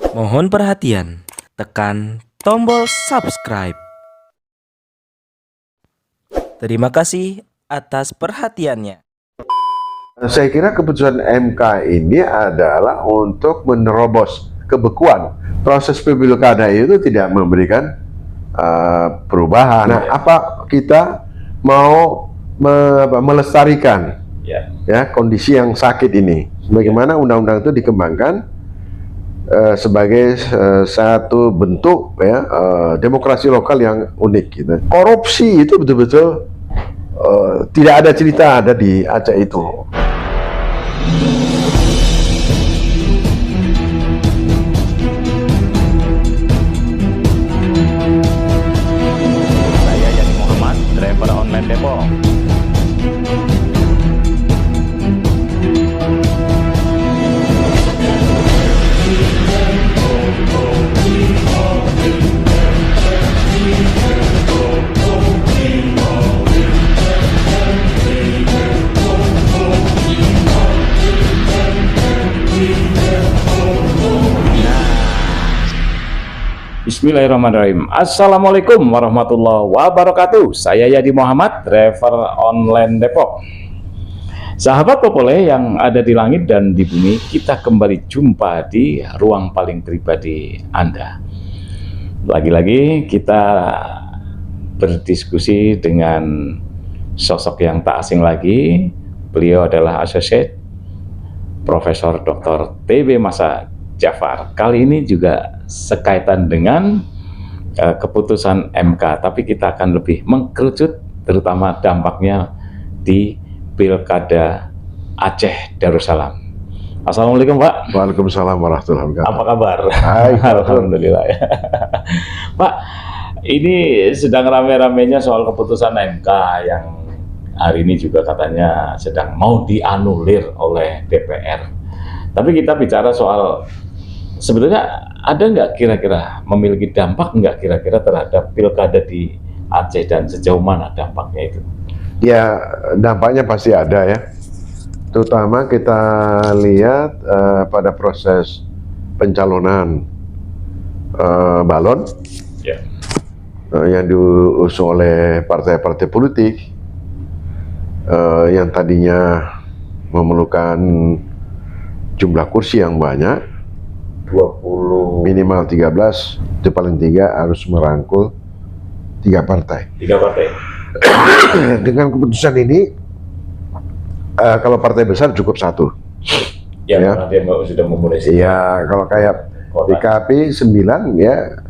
Mohon perhatian, tekan tombol subscribe. Terima kasih atas perhatiannya. Saya kira keputusan MK ini adalah untuk menerobos kebekuan. Proses pemilu kada itu tidak memberikan perubahan. Nah, apa kita mau melestarikan ya kondisi yang sakit ini? Bagaimana undang-undang itu dikembangkan sebagai satu bentuk ya demokrasi lokal yang unik gitu. Korupsi itu betul-betul tidak ada cerita ada di Aceh itu. Saya Yani Muhammad, driver online Depok. Bismillahirrahmanirrahim. Assalamualaikum warahmatullahi wabarakatuh. Saya Yadi Muhammad, driver online Depok. Sahabat Popole yang ada di langit dan di bumi, kita kembali jumpa di ruang paling pribadi Anda. Lagi-lagi kita berdiskusi dengan sosok yang tak asing lagi. Beliau adalah Associate Profesor Dr. TB Masa Jafar. Kali ini juga sekaitan dengan keputusan MK, tapi kita akan lebih mengkerucut terutama dampaknya di Pilkada Aceh Darussalam. Assalamualaikum Pak. Waalaikumsalam warahmatullahi wabarakatuh. Apa kabar? Hai, Alhamdulillah ya. Pak, ini sedang rame-ramenya soal keputusan MK yang hari ini juga katanya sedang mau dianulir oleh DPR. Tapi kita bicara soal sebetulnya ada nggak kira-kira memiliki dampak nggak kira-kira terhadap pilkada di Aceh dan sejauh mana dampaknya itu? Ya, dampaknya pasti ada ya. Terutama kita lihat pada proses pencalonan balon Ya. yang diusung oleh partai-partai politik yang tadinya memerlukan jumlah kursi yang banyak, 20 minimal 13, itu paling tiga harus merangkul 3 partai. 3 partai. Dengan keputusan ini, kalau partai besar cukup 1. Ya, Ya. karena dia sudah memenuhi. Iya, kalau kayak Kota. PKP 9 ya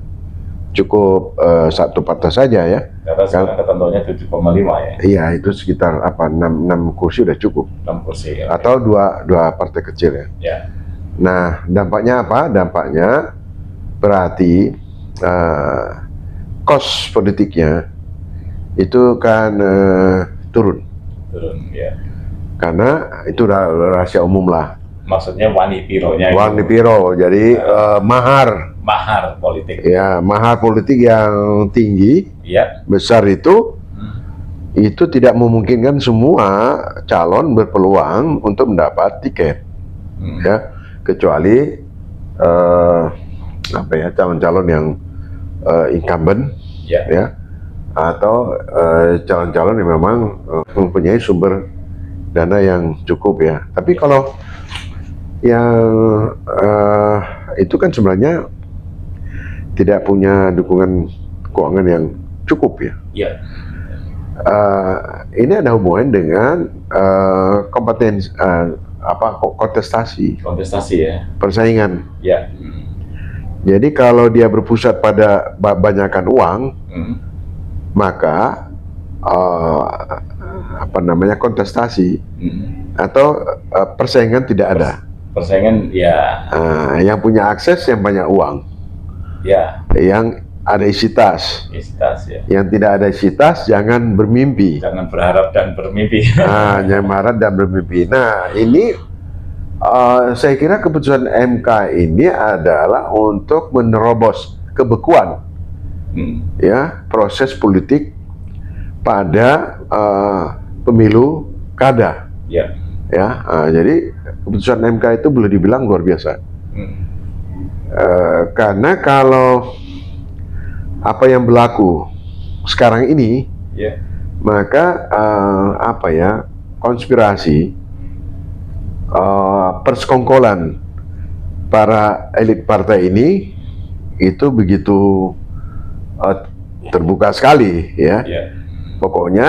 cukup 1 partai saja ya. Karena sekarang ketentuannya 7,5 ya, Iya, itu sekitar 6 kursi udah cukup. 6 kursi. Ya. Atau dua partai kecil ya. Ya. Nah, dampaknya apa? Dampaknya berarti kos politiknya itu kan turun. Turun ya. Karena itu udah rahasia umum lah. Maksudnya wani pironya. Wani piro, jadi mahar. Mahar politik. Ya, mahar politik yang tinggi, Ya. besar itu tidak memungkinkan semua calon berpeluang untuk mendapat tiket. Ya, kecuali apa ya, calon-calon yang incumbent Ya. ya, atau calon-calon yang memang mempunyai sumber dana yang cukup ya. Tapi kalau yang itu kan sebenarnya tidak punya dukungan keuangan yang cukup ya. Ya. Ini ada hubungan dengan kompetensi kontestasi, Kontestasi ya. persaingan. Ya. Jadi kalau dia berpusat pada banyakkan uang, maka kontestasi atau persaingan tidak ada. Persaingan ya. Yang punya akses yang banyak uang, Ya. yang ada isi tas. Istas ya. Yang tidak ada isi tas jangan bermimpi. Jangan berharap dan bermimpi. Jangan marah dan bermimpi. Nah, ini saya kira keputusan MK ini adalah untuk menerobos kebekuan ya proses politik pada pemilu kada. Ya. Ya, jadi keputusan MK itu boleh dibilang luar biasa. Karena kalau apa yang berlaku sekarang ini, Ya. maka konspirasi, persekongkolan para elit partai ini itu begitu terbuka sekali, ya. Ya. Pokoknya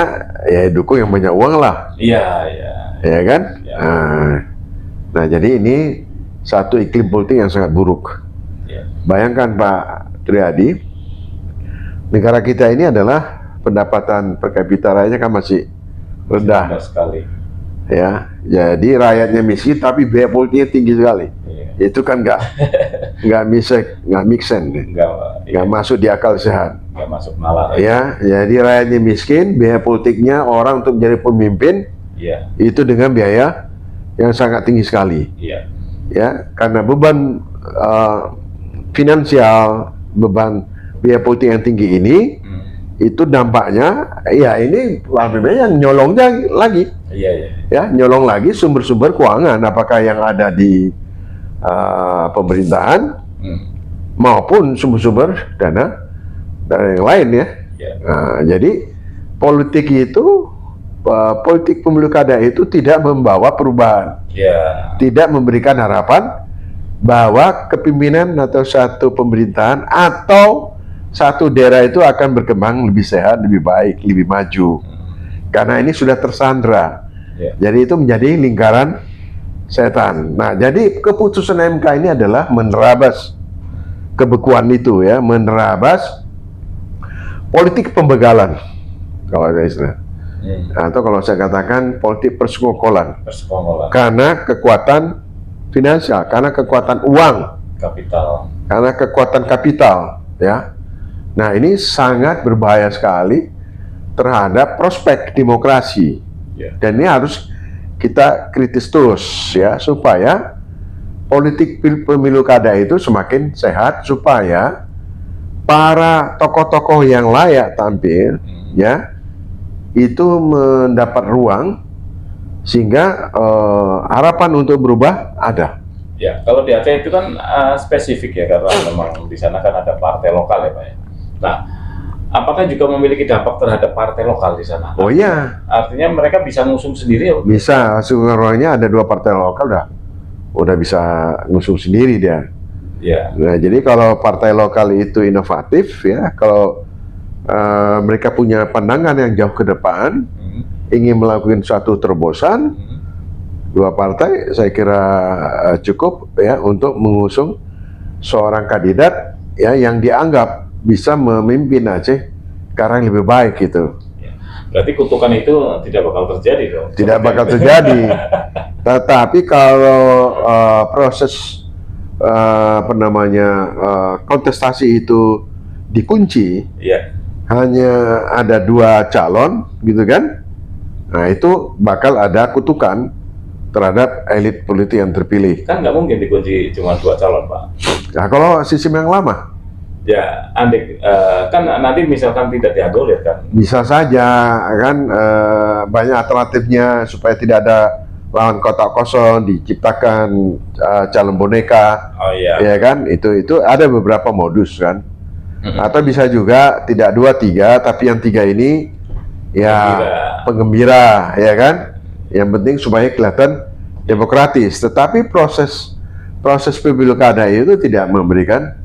ya dukung yang banyak uang lah, Iya, iya. ya kan? Ya. Nah, jadi ini satu iklim politik yang sangat buruk. Ya. Bayangkan Pak Triadi, negara kita ini adalah pendapatan per kapitanya kan masih rendah, Rendah sekali. ya. Jadi rakyatnya miskin tapi biaya politiknya tinggi sekali. Iya. Itu kan nggak make sense, nggak masuk di akal sehat. Nggak masuk nalar. Ya, jadi rakyatnya miskin, biaya politiknya orang untuk menjadi pemimpin Iya. itu dengan biaya yang sangat tinggi sekali. Iya. Ya, karena beban finansial, beban biaya politik yang tinggi ini, itu dampaknya, ya ini yang nyolongnya lagi, Iya, iya. ya nyolong lagi sumber-sumber keuangan, apakah yang ada di pemerintahan maupun sumber-sumber dana yang lain, ya. Iya. Nah, jadi politik itu, politik pemilu kada itu tidak membawa perubahan, Iya. tidak memberikan harapan bahwa kepemimpinan atau satu pemerintahan atau satu daerah itu akan berkembang lebih sehat, lebih baik, lebih maju. Karena ini sudah tersandra. Ya. Jadi itu menjadi lingkaran setan. Nah, jadi keputusan MK ini adalah menerabas kebekuan itu, ya, menerabas politik pembegalan, kalau ada istilah. Atau kalau saya katakan politik persekongkolan. Persekongkolan. Karena kekuatan finansial, karena kekuatan uang, Kapital. karena kekuatan kapital, ya. Nah, ini sangat berbahaya sekali terhadap prospek demokrasi. Ya. Dan ini harus kita kritis terus, ya, supaya politik pemilu kada itu semakin sehat, supaya para tokoh-tokoh yang layak tampil, ya, itu mendapat ruang sehingga harapan untuk berubah ada. Ya, kalau di Aceh itu kan spesifik ya, karena memang di sana kan ada partai lokal ya Pak ya. Nah, apakah juga memiliki dampak terhadap partai lokal di sana? Oh iya, Artinya mereka bisa ngusung sendiri ya? bisa. Sebenarnya ada 2 partai lokal udah bisa ngusung sendiri dia. Ya. Nah, jadi kalau partai lokal itu inovatif, ya, kalau mereka punya pandangan yang jauh ke depan, ingin melakukan suatu terobosan, 2 partai saya kira cukup, ya, untuk mengusung seorang kandidat, ya, yang dianggap bisa memimpin Aceh sekarang lebih baik gitu. Ya. Berarti kutukan itu tidak bakal terjadi dong? Tidak bakal terjadi. Tetapi kalau proses kontestasi itu dikunci, Iya. hanya ada 2 calon, gitu kan? Nah, itu bakal ada kutukan terhadap elit politik yang terpilih. Kan nggak mungkin dikunci cuma 2 calon Pak. Nah, kalau sistem yang lama, Ya, andai kan nanti misalkan tidak dianulir kan? bisa saja kan, banyak alternatifnya supaya tidak ada lawan kotak kosong, diciptakan calon boneka, Oh iya. ya kan? Itu ada beberapa modus kan. Atau bisa juga tidak 2, 3, tapi yang 3 ini ya penggembira, ya kan? Yang penting supaya kelihatan demokratis. Tetapi proses pemilu kada itu tidak memberikan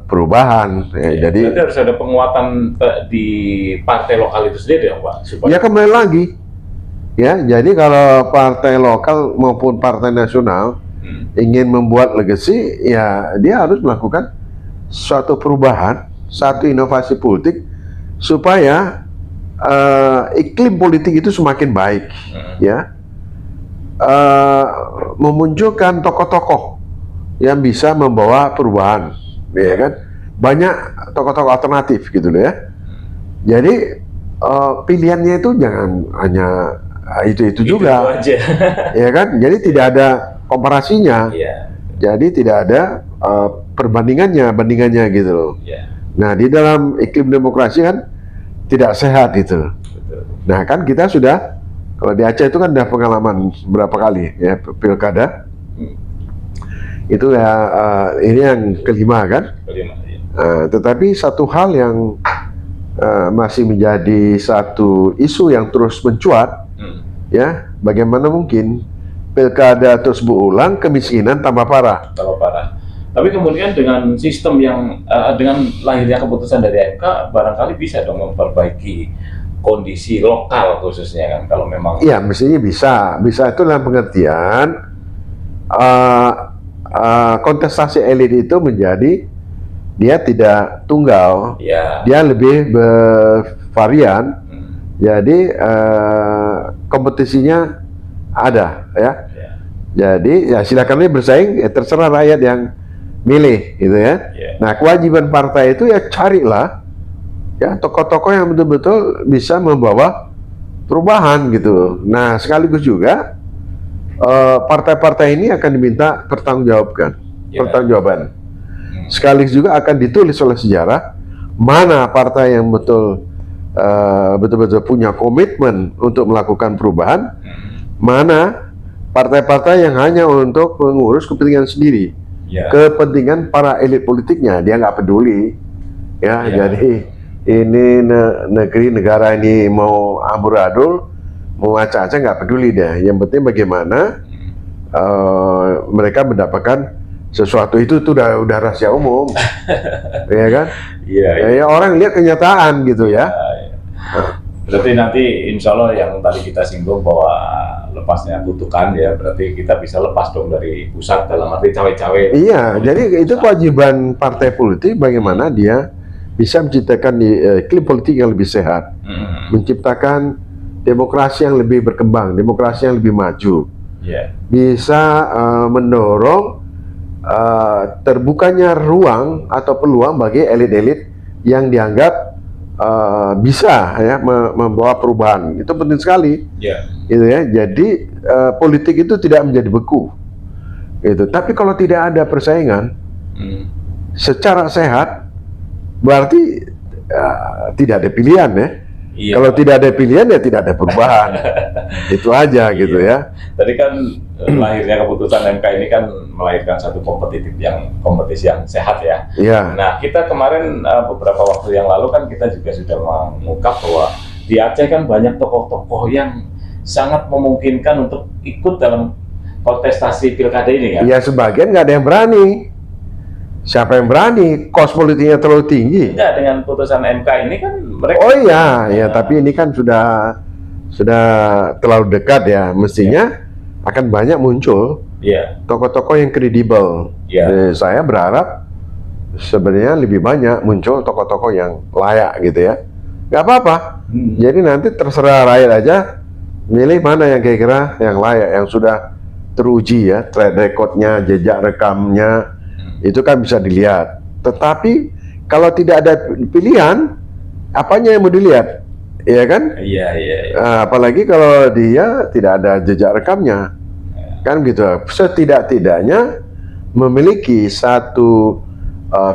perubahan, ya. Jadi berarti harus ada penguatan di partai lokal itu sendiri ya Pak? Supaya... ya kembali lagi, ya. Jadi kalau partai lokal maupun partai nasional ingin membuat legacy, ya dia harus melakukan suatu perubahan, satu inovasi politik supaya iklim politik itu semakin baik, ya. Memunculkan tokoh-tokoh yang bisa membawa perubahan, ya kan? Banyak tokoh-tokoh alternatif gitu loh, ya. Jadi pilihannya itu jangan hanya itu juga, aja. ya kan? Jadi tidak ada komparasinya, Iya. jadi tidak ada bandingannya gitu loh. Iya. Nah, di dalam iklim demokrasi kan tidak sehat itu. Betul. Nah, kan kita sudah, kalau di Aceh itu kan udah pengalaman berapa kali, ya, pilkada. Itu ya, ini yang kelima kan. Kelima, ya. Tetapi satu hal yang masih menjadi satu isu yang terus mencuat, ya, bagaimana mungkin pilkada terus berulang, kemiskinan tambah parah. Kalau parah. Tapi kemudian dengan sistem yang dengan lahirnya keputusan dari MK, barangkali bisa dong memperbaiki kondisi lokal khususnya kan, kalau memang. Iya, mestinya bisa. Bisa itu dalam pengertian kontestasi elit itu menjadi dia tidak tunggal, Ya. dia lebih bervarian. Jadi kompetisinya ada, ya. Ya. Jadi ya silakan aja bersaing, ya terserah rakyat yang milih, gitu ya. Ya. Nah, kewajiban partai itu ya carilah ya tokoh-tokoh yang betul-betul bisa membawa perubahan gitu. Nah, sekaligus juga partai-partai ini akan diminta pertanggungjawaban. Ya. Pertanggungjawaban. Sekaligus juga akan ditulis oleh sejarah mana partai yang betul-betul punya komitmen untuk melakukan perubahan, mana partai-partai yang hanya untuk mengurus kepentingan sendiri. Ya. Kepentingan para elit politiknya dia nggak peduli, ya. Ya. Jadi ini negeri negara ini mau amburadul, mau acak-acak nggak peduli dia. Yang penting bagaimana mereka mendapatkan sesuatu itu udah rahasia umum, ya kan? Iya. Ya, orang lihat kenyataan gitu ya. Berarti nanti insya Allah yang tadi kita singgung bahwa lepasnya kutukan ya, berarti kita bisa lepas dong dari pusat dalam arti cawe-cawe. Iya, jadi itu kewajiban partai politik bagaimana dia bisa menciptakan iklim politik yang lebih sehat, menciptakan demokrasi yang lebih berkembang, demokrasi yang lebih maju, bisa mendorong terbukanya ruang atau peluang bagi elit-elit yang dianggap bisa ya membawa perubahan. Itu penting sekali. Gitu ya. Jadi politik itu tidak menjadi beku. Gitu. Tapi kalau tidak ada persaingan secara sehat, berarti tidak ada pilihan ya. Kalau tidak ada pilihan ya tidak ada perubahan. Itu aja gitu ya. Tadi kan lahirnya keputusan MK ini kan melahirkan satu kompetisi yang sehat ya. Iya. Nah, kita kemarin beberapa waktu yang lalu kan kita juga sudah mengungkap bahwa di Aceh kan banyak tokoh-tokoh yang sangat memungkinkan untuk ikut dalam kontestasi pilkada ini kan. Ya sebagian nggak ada yang berani. Siapa yang berani? Kos politiknya terlalu tinggi. Enggak, dengan putusan MK ini kan mereka. Oh iya, ya tapi ini kan sudah terlalu dekat ya. Mestinya akan banyak muncul tokoh-tokoh yang kredibel. Saya berharap sebenarnya lebih banyak muncul tokoh-tokoh yang layak gitu ya. Nggak apa-apa. Jadi nanti terserah rakyat aja milih mana yang kira-kira yang layak, yang sudah teruji ya, track recordnya, jejak rekamnya. Itu kan bisa dilihat. Tetapi kalau tidak ada pilihan, apanya yang mau dilihat? Iya kan? Iya. Apalagi kalau dia tidak ada jejak rekamnya. Kan gitu. Setidak-tidaknya memiliki satu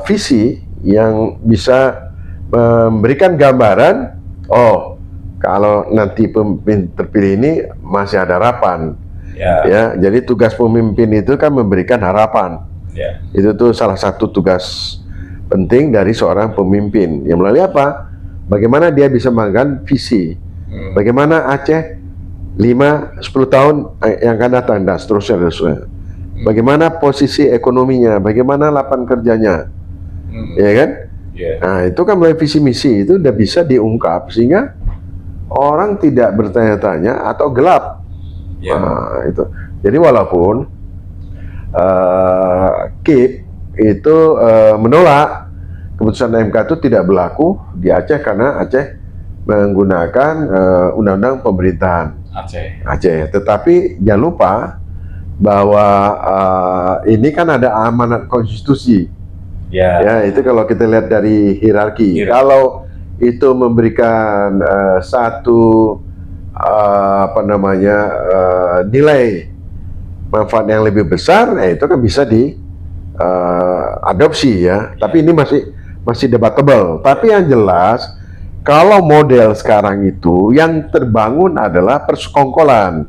visi yang bisa memberikan gambaran, oh, kalau nanti pemimpin terpilih ini masih ada harapan. Ya, jadi tugas pemimpin itu kan memberikan harapan. Itu tuh salah satu tugas penting dari seorang pemimpin. Yang melalui apa? Bagaimana dia bisa mengangkat visi. Bagaimana Aceh 5-10 tahun yang akan datang dan seterusnya. Bagaimana posisi ekonominya, bagaimana lapangan kerjanya. Ya kan? Nah, itu kan melalui visi misi itu udah bisa diungkap sehingga orang tidak bertanya-tanya atau gelap. Nah, itu. Jadi walaupun KIP itu menolak keputusan MK itu tidak berlaku di Aceh karena Aceh menggunakan undang-undang pemerintahan Aceh. Tetapi jangan lupa bahwa ini kan ada amanat konstitusi. Ya, itu kalau kita lihat dari hierarki. Kalau itu memberikan satu nilai manfaat yang lebih besar, itu kan bisa diadopsi ya. Tapi ini masih debatable. Tapi yang jelas, kalau model sekarang itu yang terbangun adalah persekongkolan,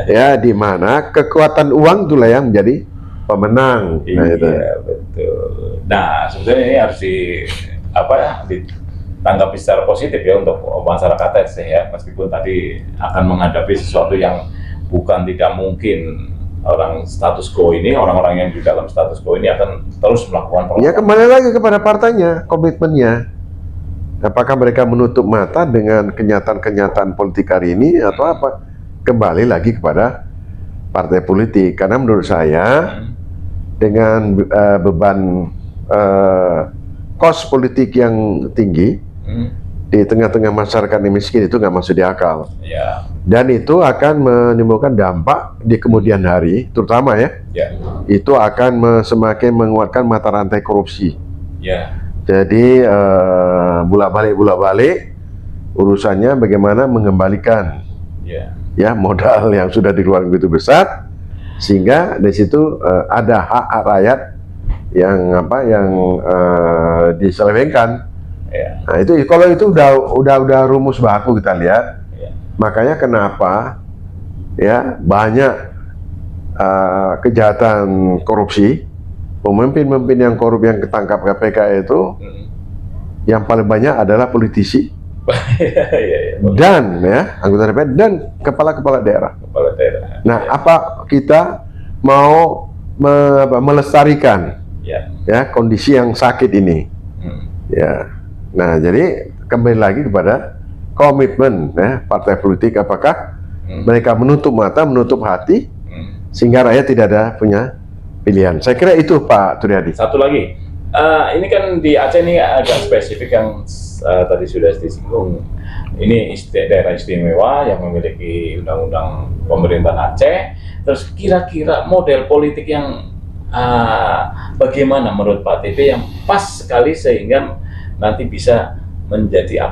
ya, di mana kekuatan uang itulah yang menjadi pemenang. Nah, itu. Iya, betul. Nah, sebetulnya ini harus ditanggapi secara positif ya untuk masyarakat Aceh ya, meskipun tadi akan menghadapi sesuatu yang bukan tidak mungkin. Orang status quo ini, orang-orang yang di dalam status quo ini akan terus melakukan perlawanan. Ya kembali lagi kepada partainya, komitmennya. Apakah mereka menutup mata dengan kenyataan-kenyataan politik hari ini atau apa? Kembali lagi kepada partai politik. Karena menurut saya dengan beban kos politik yang tinggi di tengah-tengah masyarakat yang miskin itu nggak masuk di akal. Ya. Dan itu akan menimbulkan dampak di kemudian hari, terutama ya. Itu akan semakin menguatkan mata rantai korupsi. Ya. Jadi bolak-balik urusannya bagaimana mengembalikan ya modal yang sudah dikeluarkan begitu besar, sehingga di situ ada hak rakyat yang diselewengkan. Nah itu kalau itu udah rumus baku kita lihat. Makanya kenapa ya banyak kejahatan korupsi, pemimpin-pemimpin yang korup yang ketangkap KPK itu yang paling banyak adalah politisi dan ya anggota DPR dan kepala-kepala daerah. Nah, apa kita mau melestarikan ya kondisi yang sakit ini? Ya. Nah, jadi kembali lagi kepada komitmen ya, partai politik, apakah mereka menutup mata, menutup hati sehingga rakyat tidak ada punya pilihan. Saya kira itu Pak Turyadi. Satu lagi, ini kan di Aceh ini agak spesifik yang tadi sudah disinggung. Ini daerah istimewa yang memiliki undang-undang pemerintahan Aceh. Terus kira-kira model politik yang bagaimana menurut Pak TB yang pas sekali sehingga nanti bisa menjadi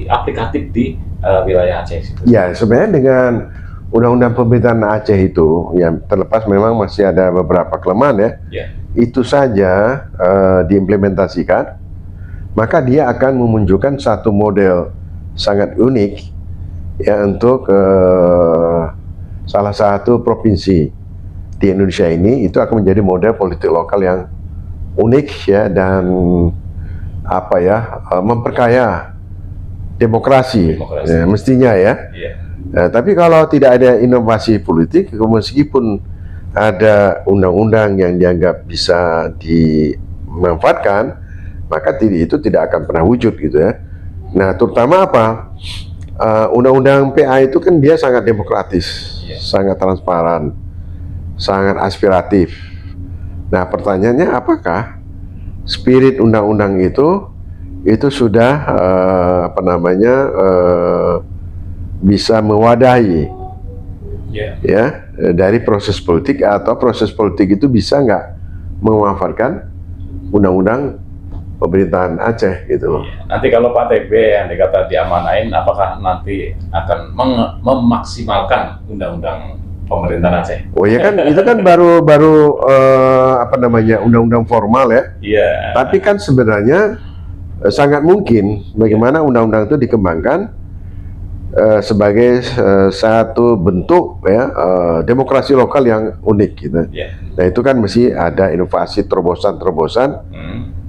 aplikatif di wilayah Aceh. Ya, sebenarnya dengan undang-undang pemerintahan Aceh itu, yang terlepas memang masih ada beberapa kelemahan ya, itu saja diimplementasikan, maka dia akan memunculkan satu model sangat unik ya untuk salah satu provinsi di Indonesia ini, itu akan menjadi model politik lokal yang unik ya, dan memperkaya demokrasi. Ya, mestinya ya. Tapi kalau tidak ada inovasi politik, meskipun ada undang-undang yang dianggap bisa dimanfaatkan, maka itu tidak akan pernah wujud gitu ya. Nah, terutama apa? Undang-undang PA itu kan dia sangat demokratis, sangat transparan, sangat aspiratif. Nah, pertanyaannya apakah spirit undang-undang itu sudah bisa mewadahi ya dari proses politik, atau proses politik itu bisa nggak memanfaatkan undang-undang pemerintahan Aceh gitu. Nanti kalau Pak TB yang dikata diamanain, apakah nanti akan memaksimalkan undang-undang pemerintahan Aceh? Oh ya kan, itu kan baru undang-undang formal ya. Tapi kan sebenarnya sangat mungkin bagaimana undang-undang itu dikembangkan sebagai satu bentuk ya demokrasi lokal yang unik gitu. Nah itu kan mesti ada inovasi, terobosan-terobosan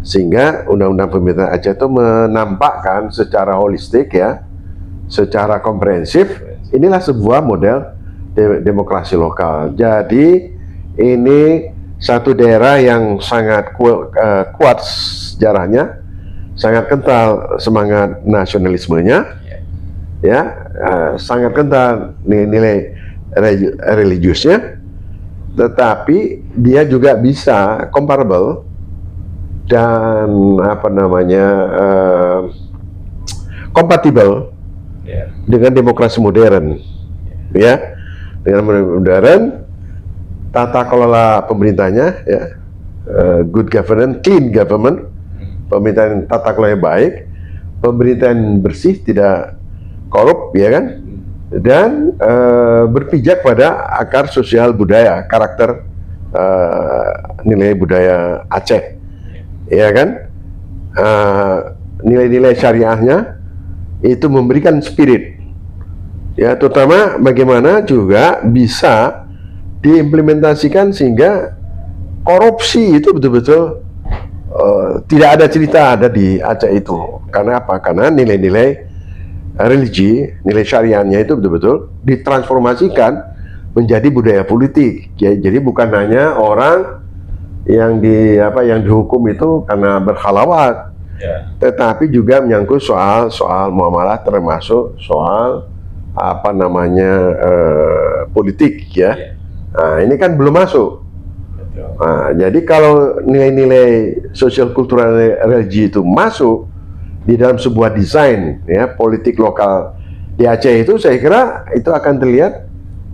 sehingga undang-undang pemerintahan Aceh itu menampakkan secara holistik ya, secara komprehensif, inilah sebuah model demokrasi lokal. Jadi ini satu daerah yang sangat kuat sejarahnya, sangat kental semangat nasionalismenya, ya, sangat kental nilai religiusnya, tetapi dia juga bisa comparable dan kompatibel dengan demokrasi modern, ya, dengan modern, tata kelola pemerintahnya, ya, good governance, clean government, pemerintahan tata kelola baik, pemerintahan bersih, tidak korup, ya kan, dan berpijak pada akar sosial budaya, karakter nilai budaya Aceh, ya kan, nilai-nilai syariahnya itu memberikan spirit, ya, terutama bagaimana juga bisa diimplementasikan sehingga korupsi itu betul-betul tidak ada cerita ada di Aceh itu. Karena apa? Karena nilai-nilai religi, nilai syariahnya itu betul-betul ditransformasikan menjadi budaya politik. Ya, jadi bukan hanya orang yang dihukum itu karena berkhalawat, tetapi juga menyangkut soal muamalah, termasuk soal politik ya. Nah, ini kan belum masuk. Nah, jadi kalau nilai-nilai sosial kultural religi itu masuk di dalam sebuah desain ya politik lokal di Aceh itu, saya kira itu akan terlihat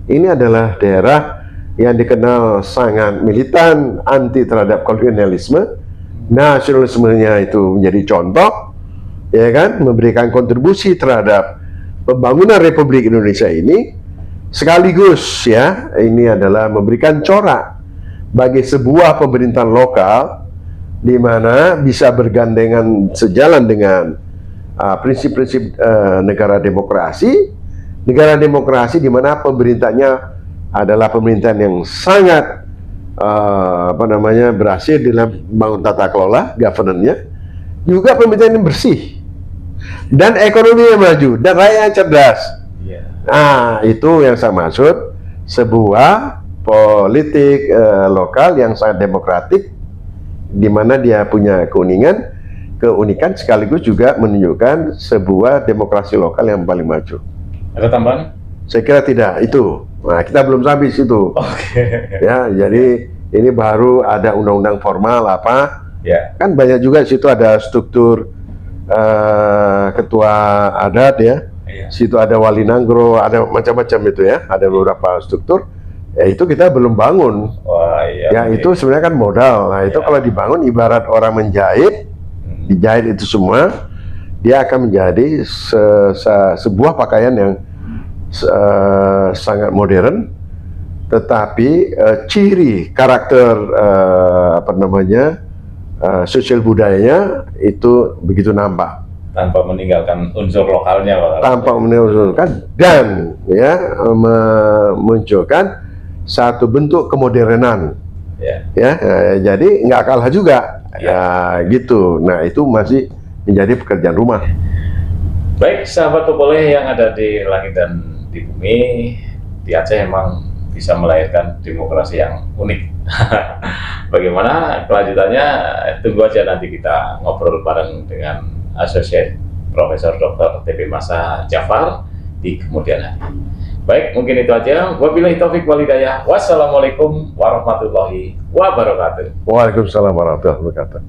ini adalah daerah yang dikenal sangat militan, anti terhadap kolonialisme, nasionalismenya itu menjadi contoh, ya kan, memberikan kontribusi terhadap pembangunan Republik Indonesia ini, sekaligus ya ini adalah memberikan corak bagi sebuah pemerintahan lokal di mana bisa bergandengan sejalan dengan prinsip-prinsip negara demokrasi di mana pemerintahnya adalah pemerintahan yang sangat berhasil dalam membangun tata kelola governance-nya, juga pemerintahan yang bersih dan ekonomi yang maju dan rakyat yang cerdas. Nah, itu yang saya maksud, sebuah politik lokal yang sangat demokratik, di mana dia punya keunikan sekaligus juga menunjukkan sebuah demokrasi lokal yang paling maju. Ada tambahan? Saya kira tidak, itu. Nah, kita belum sampai situ. Ya, jadi ini baru ada undang-undang formal kan banyak juga di situ ada struktur ketua adat ya. Situ ada wali nanggro, ada macam-macam itu ya, ada beberapa struktur. Ya itu kita belum bangun. Itu sebenarnya kan modal. Nah itu kalau dibangun ibarat orang menjahit, dijahit itu semua, dia akan menjadi sebuah pakaian yang sangat modern, tetapi ciri karakter sosial budayanya itu begitu nampak. Tanpa meninggalkan unsur lokalnya, Pak. Tanpa meninggalkan dan ya memunculkan satu bentuk kemodernan, jadi nggak kalah juga, gitu. Nah itu masih menjadi pekerjaan rumah. Baik, sahabat Topoleh yang ada di langit dan di bumi, di Aceh emang bisa melahirkan demokrasi yang unik. Bagaimana kelanjutannya? Tunggu aja nanti kita ngobrol bareng dengan Associate Profesor Dr. TB Masa Jafar di kemudian hari. Baik, mungkin itu aja. Wabillahi taufik wal hidayah. Wassalamualaikum warahmatullahi wabarakatuh. Waalaikumsalam warahmatullahi wabarakatuh.